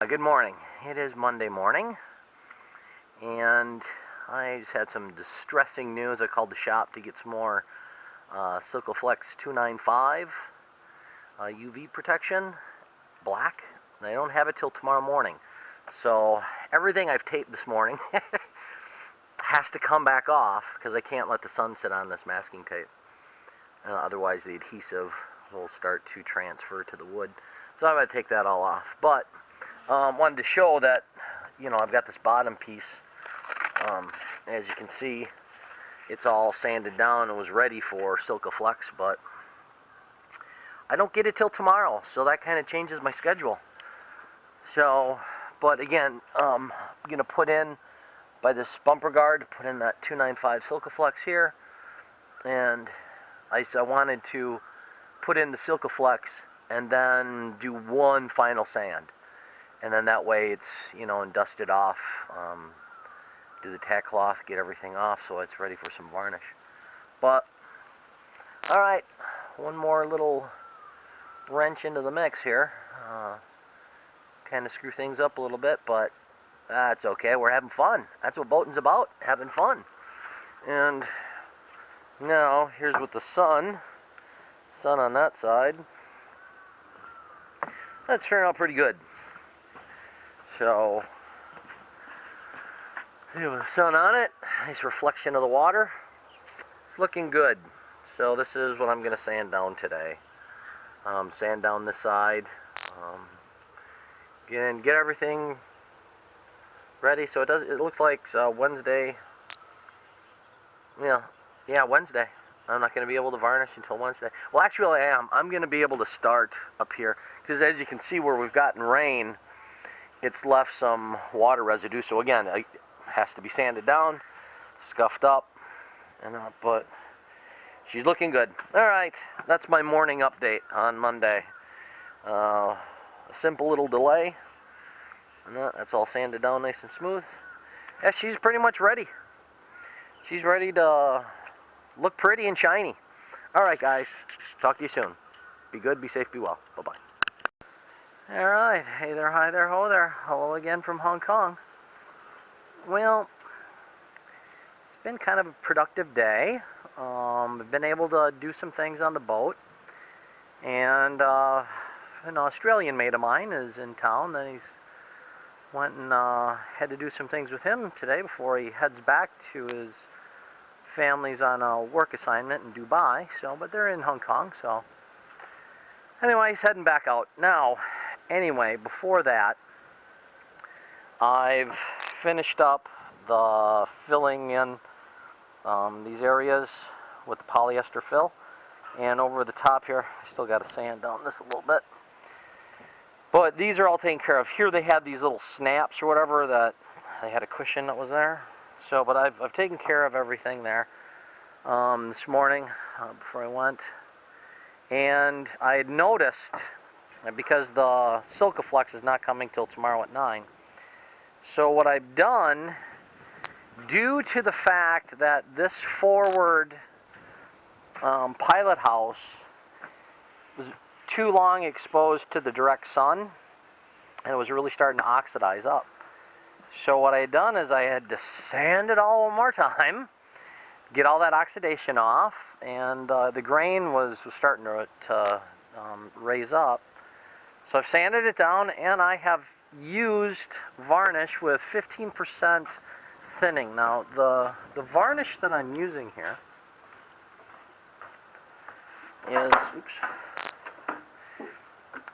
Good morning. It is Monday morning, and I just had some distressing news. I called the shop to get some more Silcoflex 295 UV protection, black. And I don't have it till tomorrow morning. So everything I've taped this morning has to come back off because I can't let the sun sit on this masking tape. Otherwise the adhesive will start to transfer to the wood. So I'm going to take that all off. But wanted to show that, I've got this bottom piece. As you can see, it's all sanded down and was ready for Silcoflex, but I don't get it till tomorrow, so that kind of changes my schedule. So, but again, I'm going to put in, by this bumper guard, put in that 295 Silcoflex here, and I wanted to put in the Silcoflex and then do one final sand. And then that way it's, and dust it off, do the tack cloth, get everything off so it's ready for some varnish. But, alright, one more little wrench into the mix here. Kind of screw things up a little bit, but that's okay. We're having fun. That's what boating's about, having fun. And now, here's with the sun on that side. That turned out pretty good. So, with the sun on it, nice reflection of the water. It's looking good. So this is what I'm going to sand down today. Sand down this side. Get everything ready. So it looks like Wednesday. Yeah, Wednesday. I'm not going to be able to varnish until Wednesday. Well, actually I am. I'm going to be able to start up here because as you can see where we've gotten rain, it's left some water residue. So again, it has to be sanded down, scuffed up, but she's looking good. All right, that's my morning update on Monday. A simple little delay. And that's all sanded down nice and smooth. Yeah, she's pretty much ready. She's ready to look pretty and shiny. All right, guys. Talk to you soon. Be good, be safe, be well. Bye-bye. All right. Hey there, hi there, ho there. Hello again from Hong Kong. Well, it's been kind of a productive day. I've been able to do some things on the boat. And an Australian mate of mine is in town. Then he's went and had to do some things with him today before he heads back to his family's on a work assignment in Dubai. But they're in Hong Kong, so anyway, he's heading back out. Now, anyway, before that, I've finished up the filling in these areas with the polyester fill. And over the top here, I still got to sand down this a little bit. But these are all taken care of. Here they had these little snaps or whatever that they had a cushion that was there. So, but I've taken care of everything there this morning before I went. And I had noticed, because the Silcoflex is not coming till tomorrow at 9. So what I've done, due to the fact that this forward pilot house was too long exposed to the direct sun, and it was really starting to oxidize up. So what I had done is I had to sand it all one more time, get all that oxidation off, and the grain was starting to raise up. So I've sanded it down, and I have used varnish with 15% thinning. Now the varnish that I'm using here is,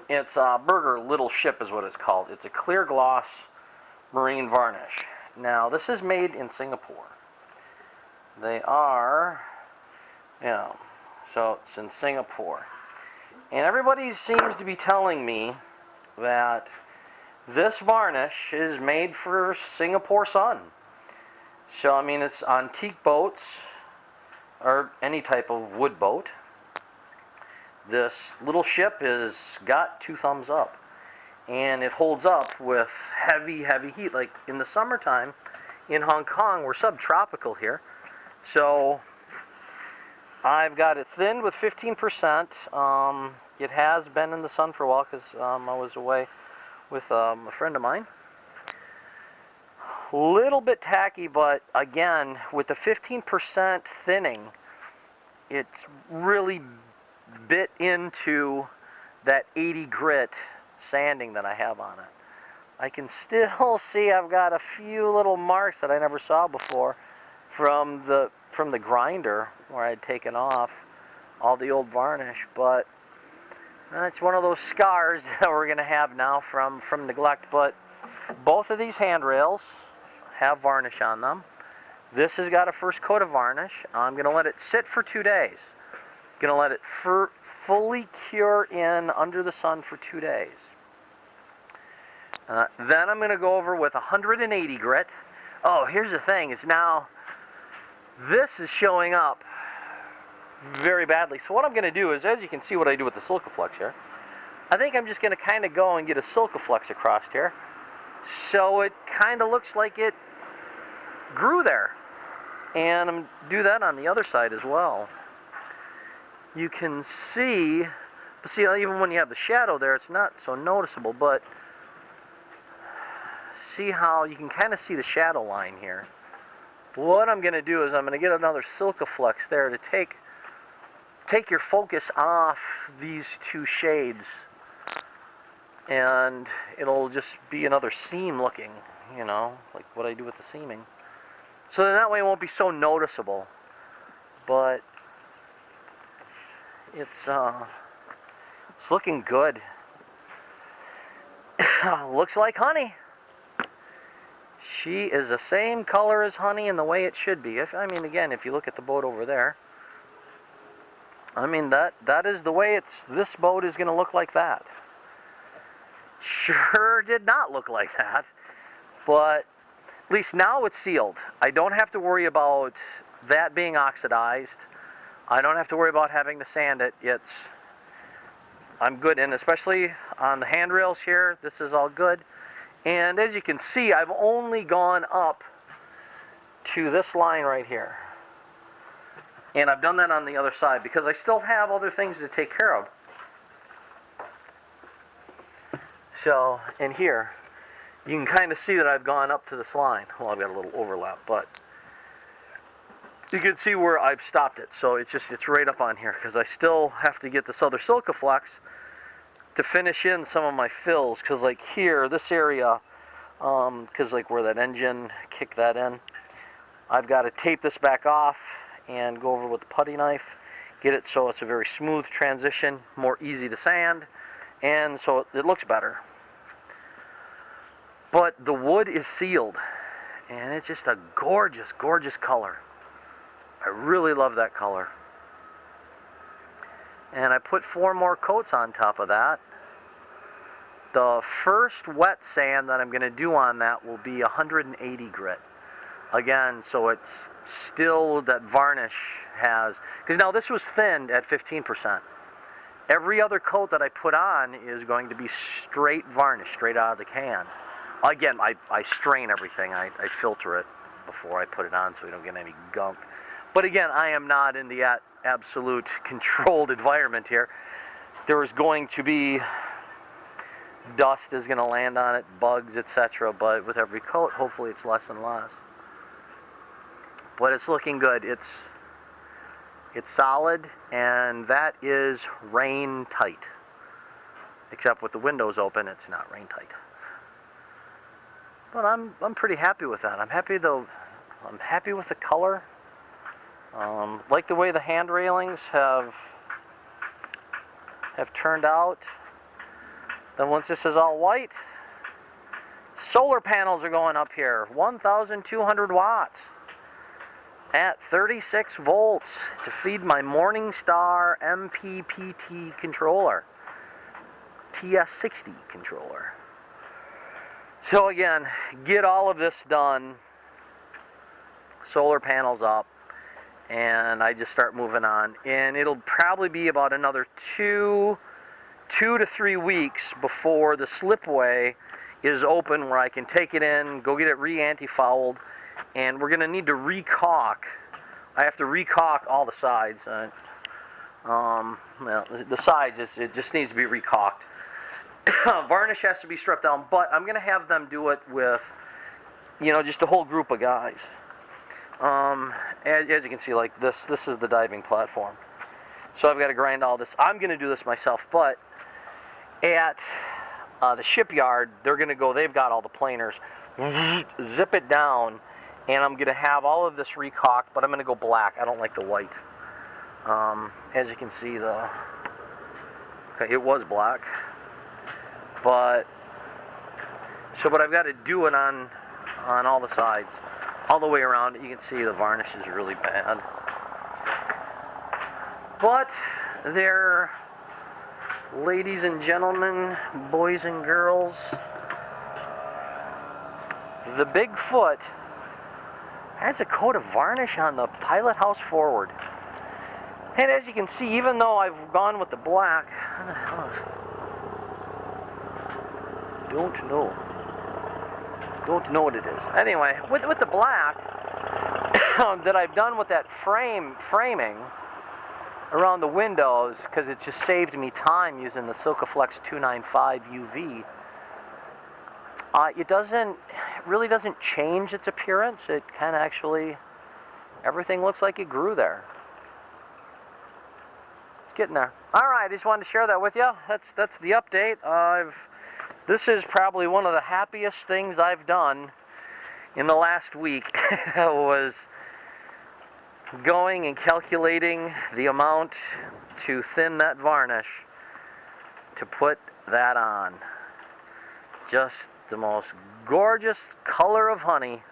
it's Burger Little Ship is what it's called. It's a clear gloss marine varnish. Now this is made in Singapore. They are, so it's in Singapore. And everybody seems to be telling me that this varnish is made for Singapore sun. So, I mean, it's on teak boats or any type of wood boat. This little ship has got 2 thumbs up. And it holds up with heavy, heavy heat. Like in the summertime in Hong Kong, we're subtropical here. So I've got it thinned with 15%. It has been in the sun for a while because I was away with a friend of mine. Little bit tacky, but again, with the 15% thinning, it's really bit into that 80 grit sanding that I have on it. I can still see I've got a few little marks that I never saw before from the grinder where I'd taken off all the old varnish, but it's one of those scars that we're going to have now from neglect. But both of these handrails have varnish on them. This has got a first coat of varnish. I'm going to let it sit for 2 days. Going to let it fully cure in under the sun for 2 days. Then I'm going to go over with 180 grit. Oh, here's the thing, is now this is showing up very badly. So what I'm going to do is, as you can see what I do with the Silcoflex here, I think I'm just going to kind of go and get a Silcoflex across here, so it kind of looks like it grew there. And I'm going to do that on the other side as well. You can see, even when you have the shadow there, it's not so noticeable, but see how you can kind of see the shadow line here. What I'm going to do is I'm going to get another Silcoflex there to take your focus off these two shades, and it'll just be another seam looking, you know, like what I do with the seaming. So then that way it won't be so noticeable. But it's looking good. Looks like honey. She is the same color as honey in the way it should be. I mean, again, if you look at the boat over there, I mean, that is the way this boat is going to look like that. Sure did not look like that, but at least now it's sealed. I don't have to worry about that being oxidized. I don't have to worry about having to sand it. I'm good, and especially on the handrails here, this is all good. And as you can see, I've only gone up to this line right here. And I've done that on the other side because I still have other things to take care of. So, in here, you can kind of see that I've gone up to this line. Well, I've got a little overlap, but you can see where I've stopped it. So it's right up on here because I still have to get this other Silcoflex to finish in some of my fills, because like here, this area, because like where that engine kicked that in, I've got to tape this back off and go over with the putty knife, get it so it's a very smooth transition, more easy to sand, and so it looks better. But the wood is sealed, and it's just a gorgeous, gorgeous color. I really love that color. And I put 4 more coats on top of that. The first wet sand that I'm going to do on that will be 180 grit. Again, so it's still that varnish has, because now this was thinned at 15%. Every other coat that I put on is going to be straight varnish, straight out of the can. Again, I strain everything. I filter it before I put it on so we don't get any gunk. But again, I am not in the absolute controlled environment here. There is going to be dust is going to land on it, bugs, etc. But with every coat, hopefully it's less and less. But it's looking good. It's solid, and that is rain tight. Except with the windows open, it's not rain tight. But I'm pretty happy with that. I'm happy with the color. Like the way the hand railings have turned out. Then once this is all white, solar panels are going up here, 1,200 watts at 36 volts to feed my Morningstar MPPT controller, TS60 controller. So again, get all of this done, solar panels up, and I just start moving on. And it'll probably be about another two to 3 weeks before the slipway is open where I can take it in, go get it re-anti-fouled, and we're going to need to re-caulk. I have to re-caulk all the sides. Well, the sides, it just needs to be re-caulked. Varnish has to be stripped down, but I'm going to have them do it with, you know, just a whole group of guys. As you can see, like this is the diving platform. So I've got to grind all this. I'm going to do this myself, but at the shipyard, they're going to go, they've got all the planers, zip it down, and I'm going to have all of this recocked, but I'm going to go black. I don't like the white. As you can see, it was black. But, but I've got to do it on all the sides. All the way around. You can see the varnish is really bad. But there, ladies and gentlemen, boys and girls, the Bigfoot has a coat of varnish on the pilot house forward. And as you can see, even though I've gone with the black, what the hell is it? Don't know what it is. Anyway, with the black that I've done with that framing around the windows, because it just saved me time using the Silkaflex 295 UV, it really doesn't change its appearance. It kind of actually, everything looks like it grew there. It's getting there. All right, I just wanted to share that with you. That's the update. This is probably one of the happiest things I've done in the last week. Was going and calculating the amount to thin that varnish to put that on. Just the most gorgeous color of honey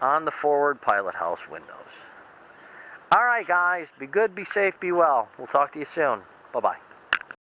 on the forward pilot house windows. All right, guys, be good, be safe, be well. We'll talk to you soon. Bye-bye.